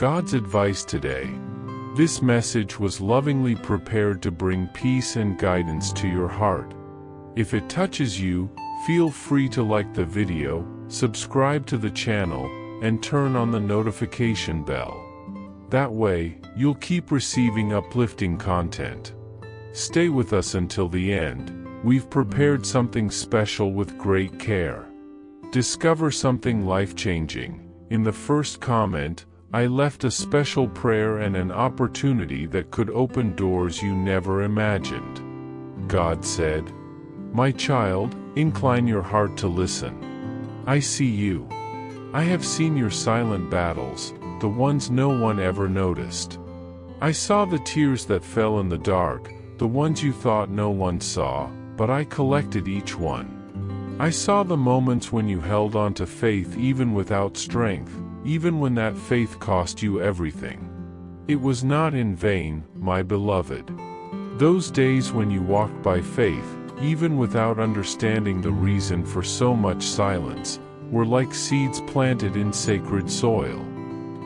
God's advice today. This message was lovingly prepared to bring peace and guidance to your heart. If it touches you, feel free to like the video, subscribe to the channel, and turn on the notification bell. That way, you'll keep receiving uplifting content. Stay with us until the end. We've prepared something special with great care. Discover something life-changing. In the first comment, I left a special prayer and an opportunity that could open doors you never imagined. God said, "My child, incline your heart to listen. I see you. I have seen your silent battles, the ones no one ever noticed. I saw the tears that fell in the dark, the ones you thought no one saw, but I collected each one. I saw the moments when you held on to faith even without strength, even when that faith cost you everything. It was not in vain, my beloved. Those days when you walked by faith, even without understanding the reason for so much silence, were like seeds planted in sacred soil.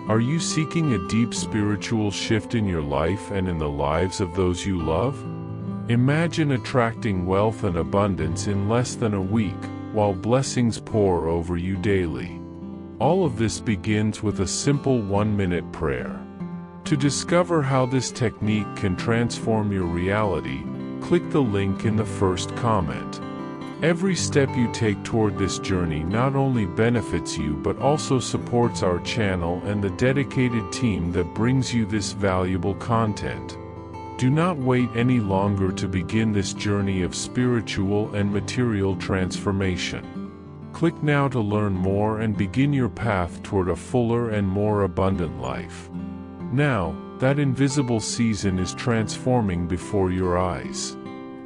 Are you seeking a deep spiritual shift in your life and in the lives of those you love? Imagine attracting wealth and abundance in less than a week, while blessings pour over you daily. All of this begins with a simple 1-minute prayer. To discover how this technique can transform your reality, click the link in the first comment. Every step you take toward this journey not only benefits you but also supports our channel and the dedicated team that brings you this valuable content. Do not wait any longer to begin this journey of spiritual and material transformation. Click now to learn more and begin your path toward a fuller and more abundant life. Now, that invisible season is transforming before your eyes.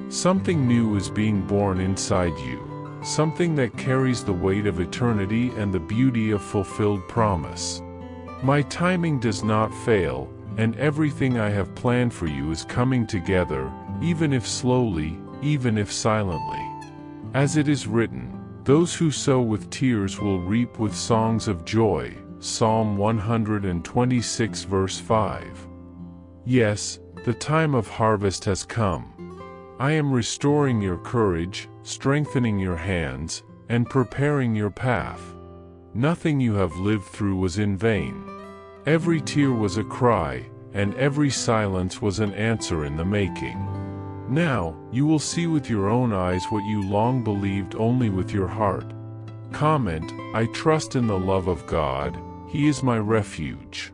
Something new is being born inside you, something that carries the weight of eternity and the beauty of fulfilled promise. My timing does not fail, and everything I have planned for you is coming together, even if slowly, even if silently. As it is written, those who sow with tears will reap with songs of joy. Psalm 126 verse 5. Yes, the time of harvest has come. I am restoring your courage, strengthening your hands, and preparing your path. Nothing you have lived through was in vain. Every tear was a cry, and every silence was an answer in the making. Now, you will see with your own eyes what you long believed only with your heart. Comment, I trust in the love of God, He is my refuge.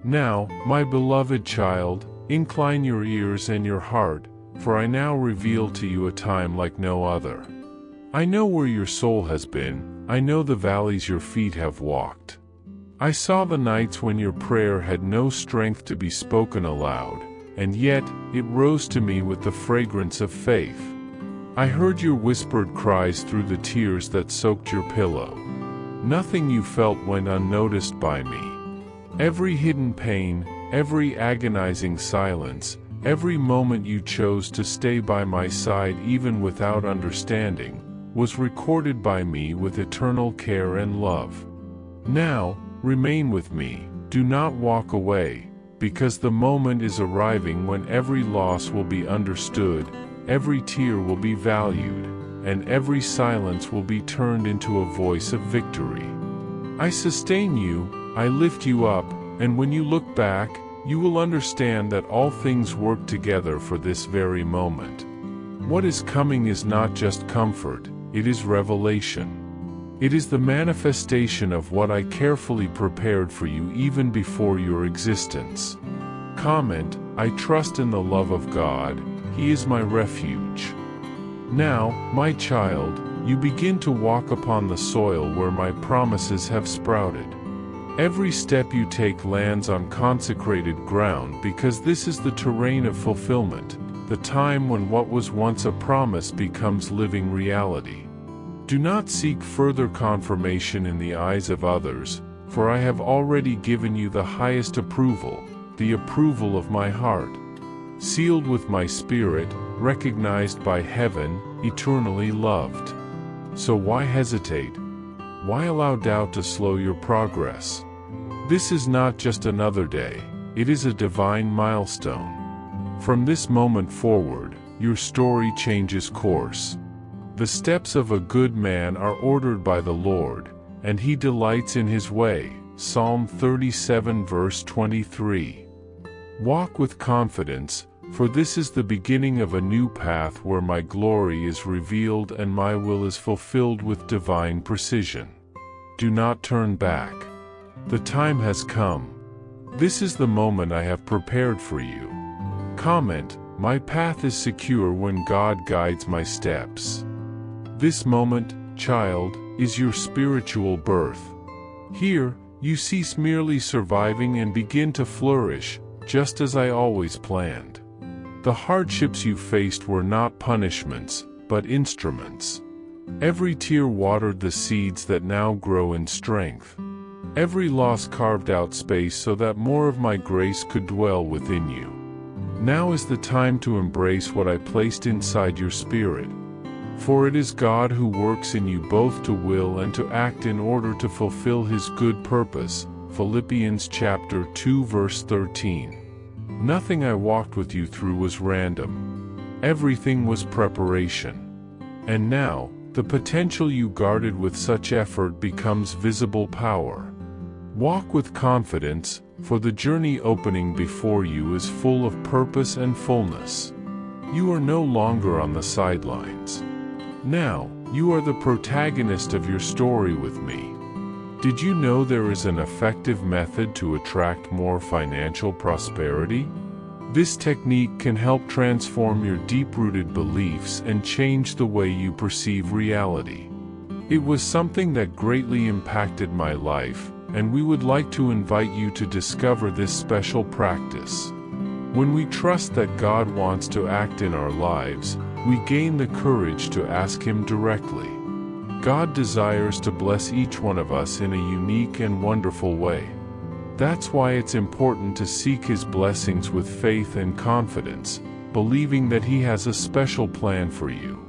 Now, my beloved child, incline your ears and your heart, for I now reveal to you a time like no other. I know where your soul has been, I know the valleys your feet have walked. I saw the nights when your prayer had no strength to be spoken aloud, and yet, it rose to me with the fragrance of faith. I heard your whispered cries through the tears that soaked your pillow. Nothing you felt went unnoticed by me. Every hidden pain, every agonizing silence, every moment you chose to stay by my side even without understanding, was recorded by me with eternal care and love. Now, remain with me, do not walk away, because the moment is arriving when every loss will be understood, every tear will be valued, and every silence will be turned into a voice of victory. I sustain you, I lift you up, and when you look back, you will understand that all things work together for this very moment. What is coming is not just comfort, it is revelation. It is the manifestation of what I carefully prepared for you even before your existence. Comment, I trust in the love of God, He is my refuge. Now, my child, you begin to walk upon the soil where my promises have sprouted. Every step you take lands on consecrated ground because this is the terrain of fulfillment, the time when what was once a promise becomes living reality. Do not seek further confirmation in the eyes of others, for I have already given you the highest approval, the approval of my heart. Sealed with my spirit, recognized by heaven, eternally loved. So why hesitate? Why allow doubt to slow your progress? This is not just another day, it is a divine milestone. From this moment forward, your story changes course. The steps of a good man are ordered by the Lord, and he delights in his way. Psalm 37 verse 23. Walk with confidence, for this is the beginning of a new path where my glory is revealed and my will is fulfilled with divine precision. Do not turn back. The time has come. This is the moment I have prepared for you. Comment, my path is secure when God guides my steps. This moment, child, is your spiritual birth. Here, you cease merely surviving and begin to flourish, just as I always planned. The hardships you faced were not punishments, but instruments. Every tear watered the seeds that now grow in strength. Every loss carved out space so that more of my grace could dwell within you. Now is the time to embrace what I placed inside your spirit. For it is God who works in you both to will and to act in order to fulfill His good purpose. Philippians chapter 2 verse 13. Nothing I walked with you through was random. Everything was preparation. And now, the potential you guarded with such effort becomes visible power. Walk with confidence, for the journey opening before you is full of purpose and fullness. You are no longer on the sidelines. Now, you are the protagonist of your story with me. Did you know there is an effective method to attract more financial prosperity? This technique can help transform your deep-rooted beliefs and change the way you perceive reality. It was something that greatly impacted my life, and we would like to invite you to discover this special practice. When we trust that God wants to act in our lives, we gain the courage to ask Him directly. God desires to bless each one of us in a unique and wonderful way. That's why it's important to seek His blessings with faith and confidence, believing that He has a special plan for you.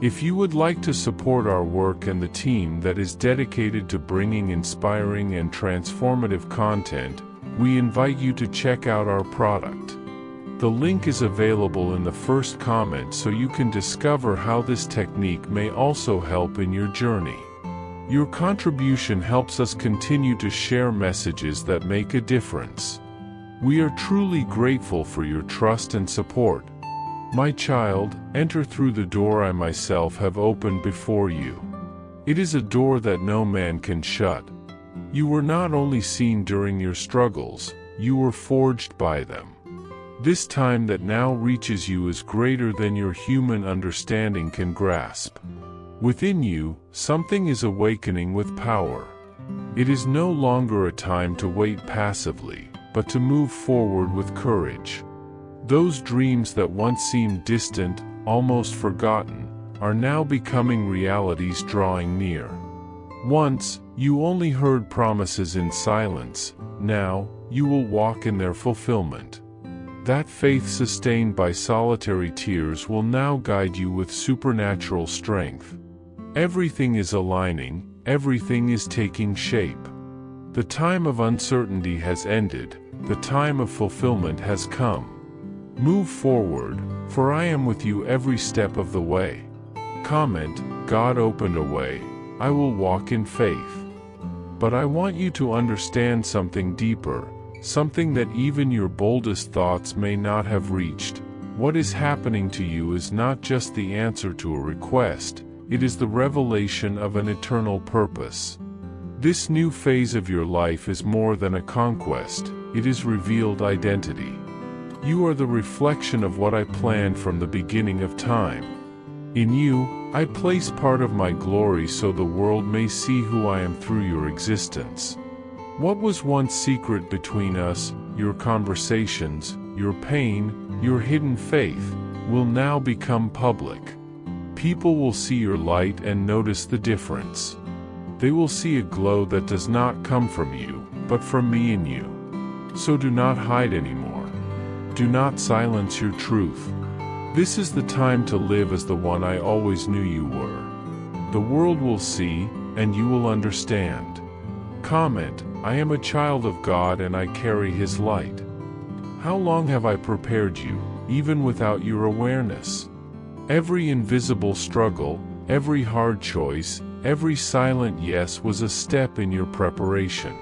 If you would like to support our work and the team that is dedicated to bringing inspiring and transformative content, we invite you to check out our product. The link is available in the first comment so you can discover how this technique may also help in your journey. Your contribution helps us continue to share messages that make a difference. We are truly grateful for your trust and support. My child, enter through the door I myself have opened before you. It is a door that no man can shut. You were not only seen during your struggles, you were forged by them. This time that now reaches you is greater than your human understanding can grasp. Within you, something is awakening with power. It is no longer a time to wait passively, but to move forward with courage. Those dreams that once seemed distant, almost forgotten, are now becoming realities drawing near. Once, you only heard promises in silence. Now, you will walk in their fulfillment. That faith sustained by solitary tears will now guide you with supernatural strength. Everything is aligning, everything is taking shape. The time of uncertainty has ended, the time of fulfillment has come. Move forward, for I am with you every step of the way. Comment, God opened a way, I will walk in faith. But I want you to understand something deeper, something that even your boldest thoughts may not have reached. What is happening to you is not just the answer to a request, it is the revelation of an eternal purpose. This new phase of your life is more than a conquest, it is revealed identity. You are the reflection of what I planned from the beginning of time. In you, I place part of my glory so the world may see who I am through your existence. What was once secret between us, your conversations, your pain, your hidden faith, will now become public. People will see your light and notice the difference. They will see a glow that does not come from you, but from me in you. So do not hide anymore. Do not silence your truth. This is the time to live as the one I always knew you were. The world will see, and you will understand. Comment, I am a child of God and I carry His light. How long have I prepared you, even without your awareness? Every invisible struggle, every hard choice, every silent yes was a step in your preparation.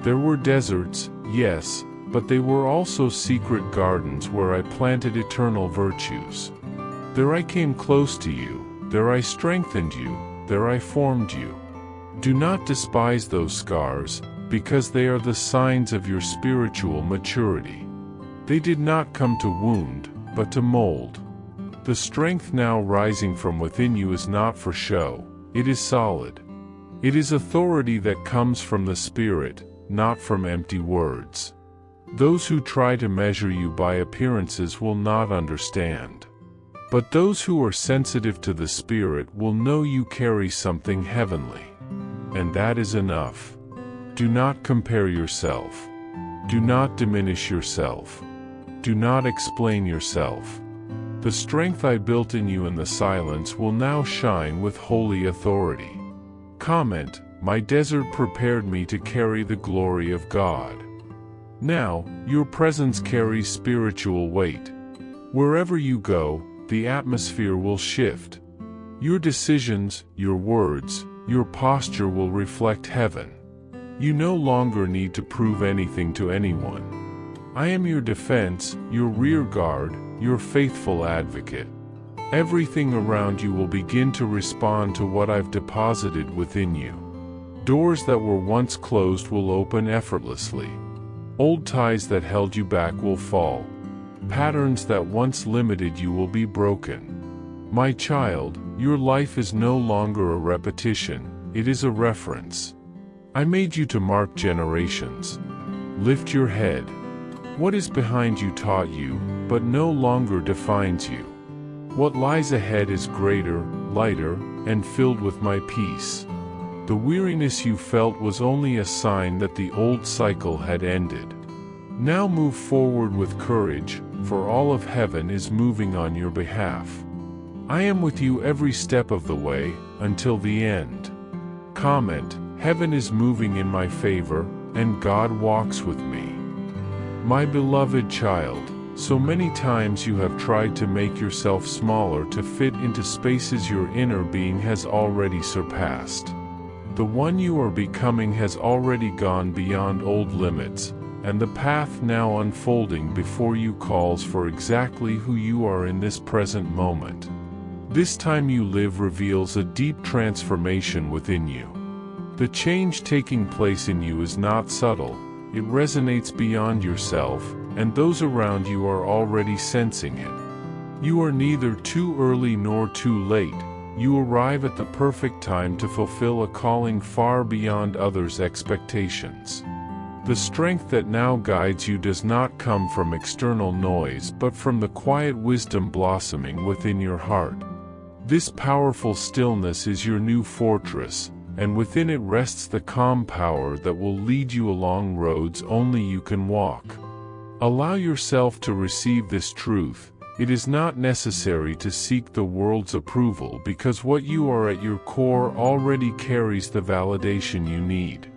There were deserts, yes, but they were also secret gardens where I planted eternal virtues. There I came close to you, there I strengthened you, there I formed you. Do not despise those scars, because they are the signs of your spiritual maturity. They did not come to wound, but to mold. The strength now rising from within you is not for show, it is solid. It is authority that comes from the Spirit, not from empty words. Those who try to measure you by appearances will not understand. But those who are sensitive to the Spirit will know you carry something heavenly. And that is enough. Do not compare yourself. Do not diminish yourself. Do not explain yourself. The strength I built in you in the silence will now shine with holy authority. Comment, my desert prepared me to carry the glory of God. Now, your presence carries spiritual weight. Wherever you go, the atmosphere will shift. Your decisions, your words, your posture will reflect heaven. You no longer need to prove anything to anyone. I am your defense, your rear guard, your faithful advocate. Everything around you will begin to respond to what I've deposited within you. Doors that were once closed will open effortlessly. Old ties that held you back will fall. Patterns that once limited you will be broken. My child, your life is no longer a repetition, it is a reference. I made you to mark generations. Lift your head. What is behind you taught you, but no longer defines you. What lies ahead is greater, lighter, and filled with my peace. The weariness you felt was only a sign that the old cycle had ended. Now move forward with courage, for all of heaven is moving on your behalf. I am with you every step of the way, until the end. Comment, heaven is moving in my favor, and God walks with me. My beloved child, so many times you have tried to make yourself smaller to fit into spaces your inner being has already surpassed. The one you are becoming has already gone beyond old limits, and the path now unfolding before you calls for exactly who you are in this present moment. This time you live reveals a deep transformation within you. The change taking place in you is not subtle, it resonates beyond yourself, and those around you are already sensing it. You are neither too early nor too late. You arrive at the perfect time to fulfill a calling far beyond others' expectations. The strength that now guides you does not come from external noise but from the quiet wisdom blossoming within your heart. This powerful stillness is your new fortress, and within it rests the calm power that will lead you along roads only you can walk. Allow yourself to receive this truth. It is not necessary to seek the world's approval because what you are at your core already carries the validation you need.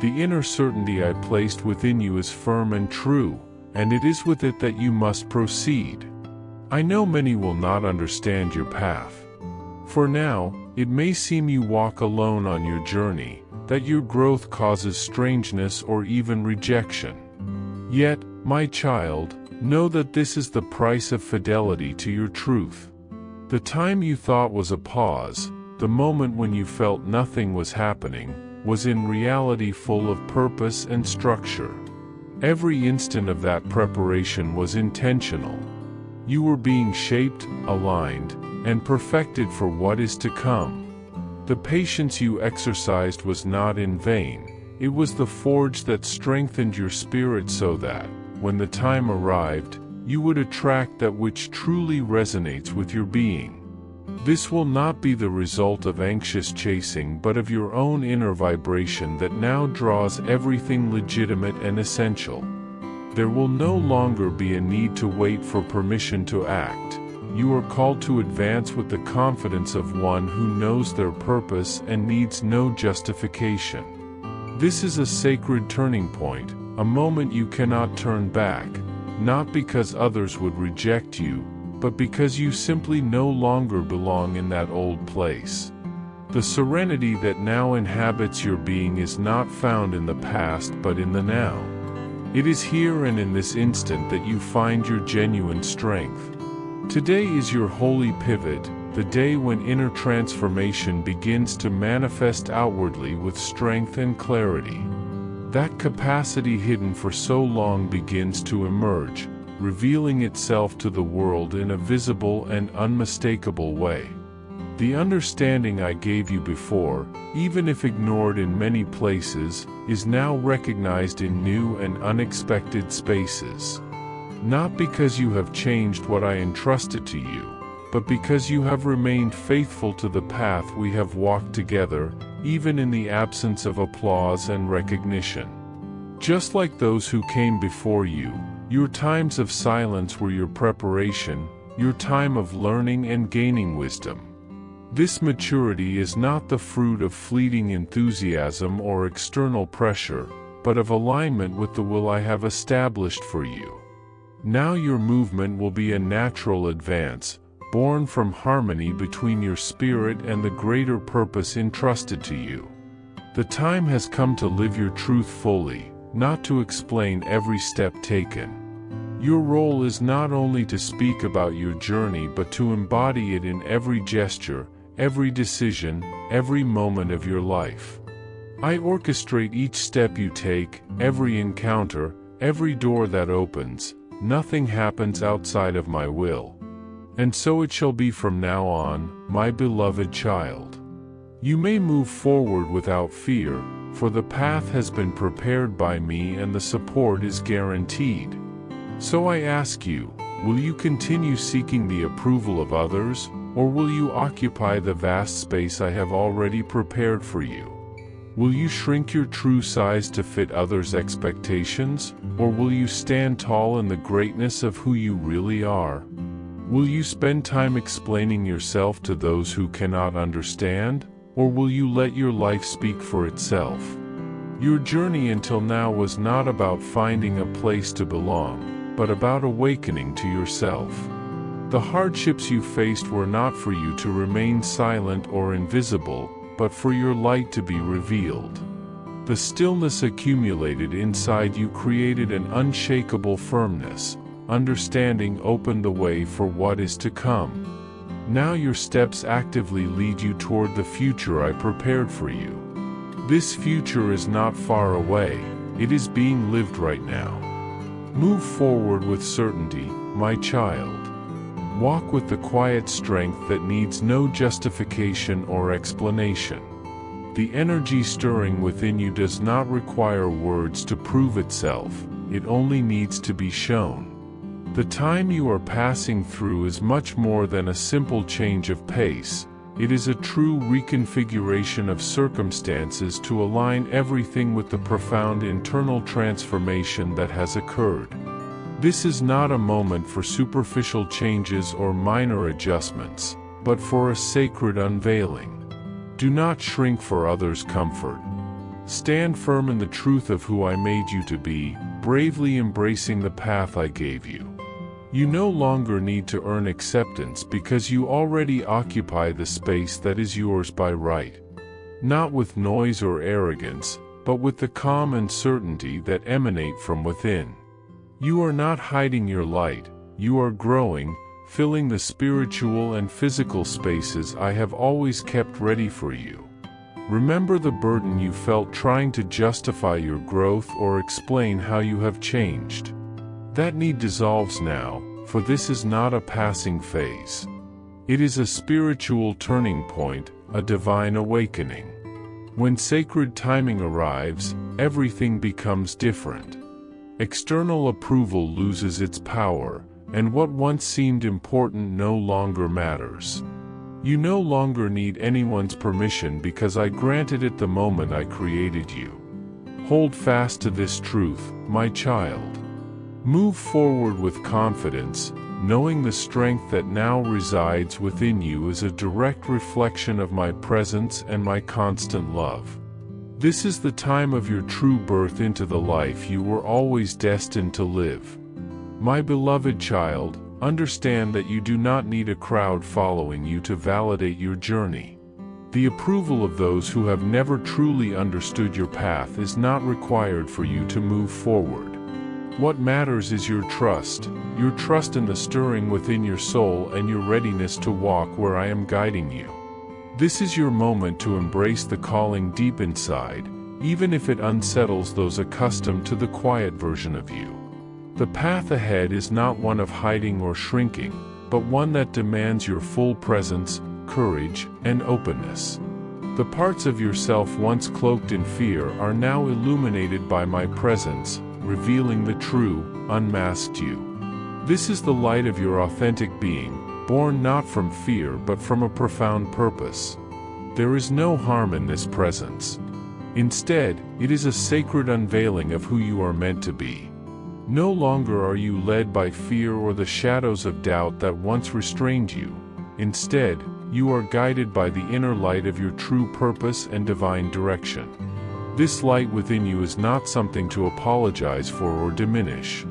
The inner certainty I placed within you is firm and true, and it is with it that you must proceed. I know many will not understand your path. For now, it may seem you walk alone on your journey, that your growth causes strangeness or even rejection. Yet, my child, know that this is the price of fidelity to your truth. The time you thought was a pause, the moment when you felt nothing was happening, was in reality full of purpose and structure. Every instant of that preparation was intentional. You were being shaped, aligned, and perfected for what is to come. The patience you exercised was not in vain, it was the forge that strengthened your spirit so that, when the time arrived, you would attract that which truly resonates with your being. This will not be the result of anxious chasing but of your own inner vibration that now draws everything legitimate and essential. There will no longer be a need to wait for permission to act. You are called to advance with the confidence of one who knows their purpose and needs no justification. This is a sacred turning point, a moment you cannot turn back, not because others would reject you, but because you simply no longer belong in that old place. The serenity that now inhabits your being is not found in the past but in the now. It is here and in this instant that you find your genuine strength. Today is your holy pivot, the day when inner transformation begins to manifest outwardly with strength and clarity. That capacity hidden for so long begins to emerge, revealing itself to the world in a visible and unmistakable way. The understanding I gave you before, even if ignored in many places, is now recognized in new and unexpected spaces. Not because you have changed what I entrusted to you, but because you have remained faithful to the path we have walked together, even in the absence of applause and recognition. Just like those who came before you, your times of silence were your preparation, your time of learning and gaining wisdom. This maturity is not the fruit of fleeting enthusiasm or external pressure, but of alignment with the will I have established for you. Now your movement will be a natural advance, born from harmony between your spirit and the greater purpose entrusted to you. The time has come to live your truth fully, not to explain every step taken. Your role is not only to speak about your journey but to embody it in every gesture, every decision, every moment of your life. I orchestrate each step you take, every encounter, every door that opens. Nothing happens outside of my will. And so it shall be from now on, my beloved child. You may move forward without fear, for the path has been prepared by me and the support is guaranteed. So I ask you, will you continue seeking the approval of others, or will you occupy the vast space I have already prepared for you? Will you shrink your true size to fit others' expectations, or will you stand tall in the greatness of who you really are? Will you spend time explaining yourself to those who cannot understand, or will you let your life speak for itself? Your journey until now was not about finding a place to belong, but about awakening to yourself. The hardships you faced were not for you to remain silent or invisible, but for your light to be revealed. The stillness accumulated inside you created an unshakable firmness. Understanding opened the way for what is to come. Now your steps actively lead you toward the future I prepared for you. This future is not far away, it is being lived right now. Move forward with certainty, my child. Walk with the quiet strength that needs no justification or explanation. The energy stirring within you does not require words to prove itself, it only needs to be shown. The time you are passing through is much more than a simple change of pace. It is a true reconfiguration of circumstances to align everything with the profound internal transformation that has occurred. This is not a moment for superficial changes or minor adjustments, but for a sacred unveiling. Do not shrink for others' comfort. Stand firm in the truth of who I made you to be, bravely embracing the path I gave you. You no longer need to earn acceptance because you already occupy the space that is yours by right. Not with noise or arrogance, but with the calm and certainty that emanate from within. You are not hiding your light, you are growing, filling the spiritual and physical spaces I have always kept ready for you. Remember the burden you felt trying to justify your growth or explain how you have changed. That need dissolves now, for this is not a passing phase. It is a spiritual turning point, a divine awakening. When sacred timing arrives, everything becomes different. External approval loses its power, and what once seemed important no longer matters. You no longer need anyone's permission because I granted it the moment I created you. Hold fast to this truth, my child. Move forward with confidence, knowing the strength that now resides within you is a direct reflection of my presence and my constant love. This is the time of your true birth into the life you were always destined to live. My beloved child, understand that you do not need a crowd following you to validate your journey. The approval of those who have never truly understood your path is not required for you to move forward. What matters is your trust in the stirring within your soul and your readiness to walk where I am guiding you. This is your moment to embrace the calling deep inside, even if it unsettles those accustomed to the quiet version of you. The path ahead is not one of hiding or shrinking, but one that demands your full presence, courage, and openness. The parts of yourself once cloaked in fear are now illuminated by my presence, revealing the true, unmasked you. This is the light of your authentic being, born not from fear but from a profound purpose. There is no harm in this presence. Instead, it is a sacred unveiling of who you are meant to be. No longer are you led by fear or the shadows of doubt that once restrained you. Instead, you are guided by the inner light of your true purpose and divine direction. This light within you is not something to apologize for or diminish.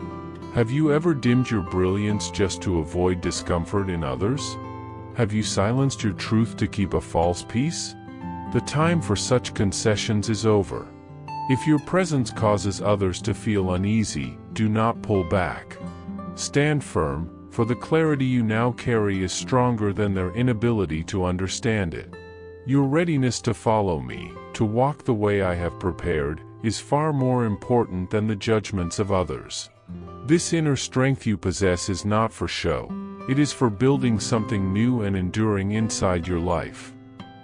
Have you ever dimmed your brilliance just to avoid discomfort in others? Have you silenced your truth to keep a false peace? The time for such concessions is over. If your presence causes others to feel uneasy, do not pull back. Stand firm, for the clarity you now carry is stronger than their inability to understand it. Your readiness to follow me, to walk the way I have prepared, is far more important than the judgments of others. This inner strength you possess is not for show. It is for building something new and enduring inside your life.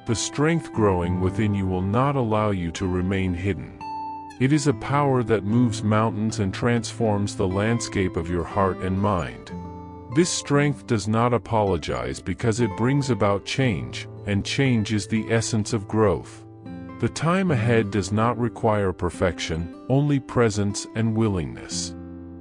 The strength growing within you will not allow you to remain hidden. It is a power that moves mountains and transforms the landscape of your heart and mind. This strength does not apologize because it brings about change, and change is the essence of growth. The time ahead does not require perfection, only presence and willingness.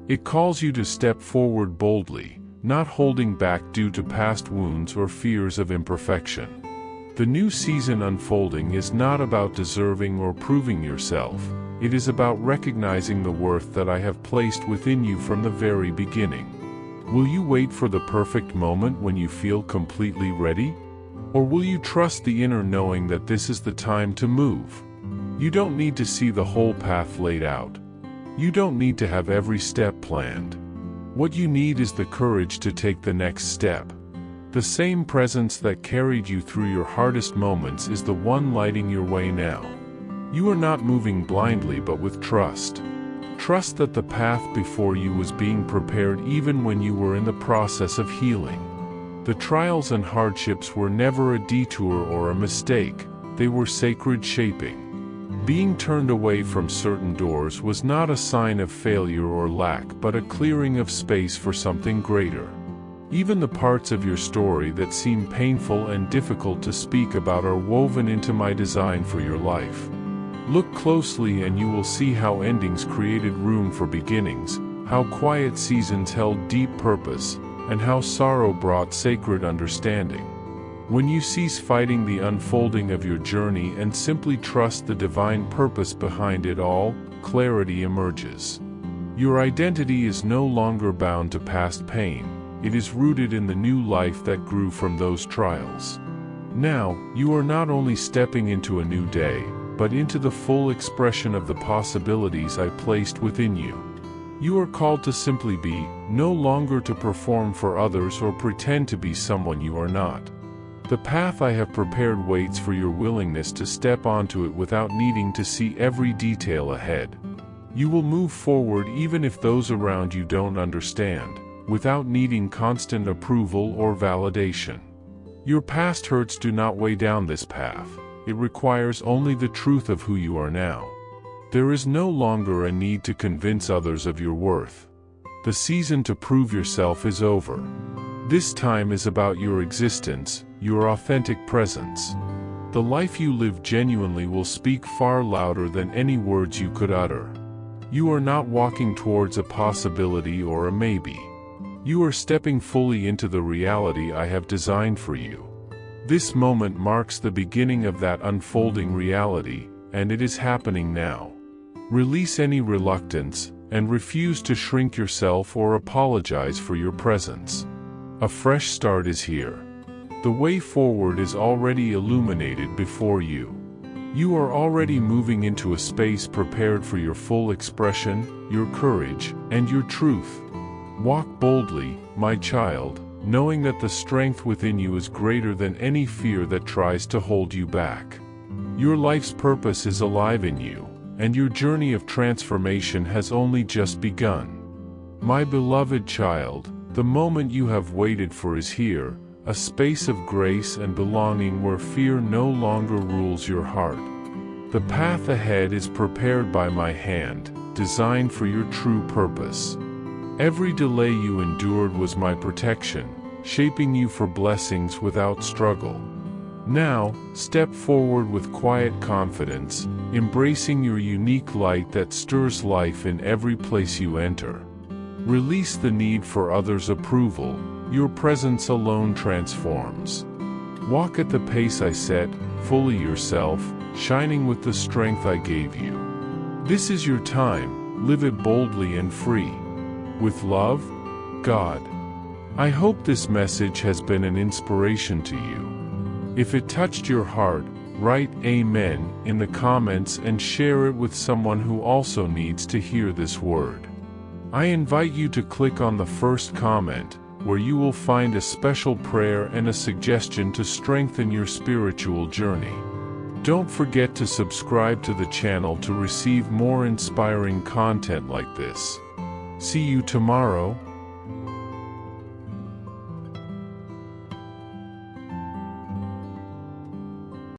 It calls you to step forward boldly, not holding back due to past wounds or fears of imperfection. The new season unfolding is not about deserving or proving yourself. It is about recognizing the worth that I have placed within you from the very beginning. Will you wait for the perfect moment when you feel completely ready? Or will you trust the inner knowing that this is the time to move? You don't need to see the whole path laid out. You don't need to have every step planned. What you need is the courage to take the next step. The same presence that carried you through your hardest moments is the one lighting your way now. You are not moving blindly but with trust. Trust that the path before you was being prepared even when you were in the process of healing. The trials and hardships were never a detour or a mistake, they were sacred shaping. Being turned away from certain doors was not a sign of failure or lack but a clearing of space for something greater. Even the parts of your story that seem painful and difficult to speak about are woven into my design for your life. Look closely and you will see how endings created room for beginnings, how quiet seasons held deep purpose, and how sorrow brought sacred understanding. When you cease fighting the unfolding of your journey and simply trust the divine purpose behind it all, clarity emerges. Your identity is no longer bound to past pain, it is rooted in the new life that grew from those trials. Now, you are not only stepping into a new day, but into the full expression of the possibilities I placed within you. You are called to simply be, no longer to perform for others or pretend to be someone you are not. The path I have prepared waits for your willingness to step onto it without needing to see every detail ahead. You will move forward even if those around you don't understand, without needing constant approval or validation. Your past hurts do not weigh down this path. It requires only the truth of who you are now. There is no longer a need to convince others of your worth. The season to prove yourself is over. This time is about your existence, your authentic presence. The life you live genuinely will speak far louder than any words you could utter. You are not walking towards a possibility or a maybe. You are stepping fully into the reality I have designed for you. This moment marks the beginning of that unfolding reality, and it is happening now. Release any reluctance, and refuse to shrink yourself or apologize for your presence. A fresh start is here. The way forward is already illuminated before you. You are already moving into a space prepared for your full expression, your courage, and your truth. Walk boldly, my child, knowing that the strength within you is greater than any fear that tries to hold you back. Your life's purpose is alive in you, and your journey of transformation has only just begun. My beloved child, the moment you have waited for is here, a space of grace and belonging where fear no longer rules your heart. The path ahead is prepared by my hand, designed for your true purpose. Every delay you endured was my protection, shaping you for blessings without struggle. Now, step forward with quiet confidence, embracing your unique light that stirs life in every place you enter. Release the need for others' approval. Your presence alone transforms. Walk at the pace I set, fully yourself, shining with the strength I gave you. This is your time, live it boldly and free. With love, God. I hope this message has been an inspiration to you. If it touched your heart, write Amen in the comments and share it with someone who also needs to hear this word. I invite you to click on the first comment, where you will find a special prayer and a suggestion to strengthen your spiritual journey. Don't forget to subscribe to the channel to receive more inspiring content like this. See you tomorrow.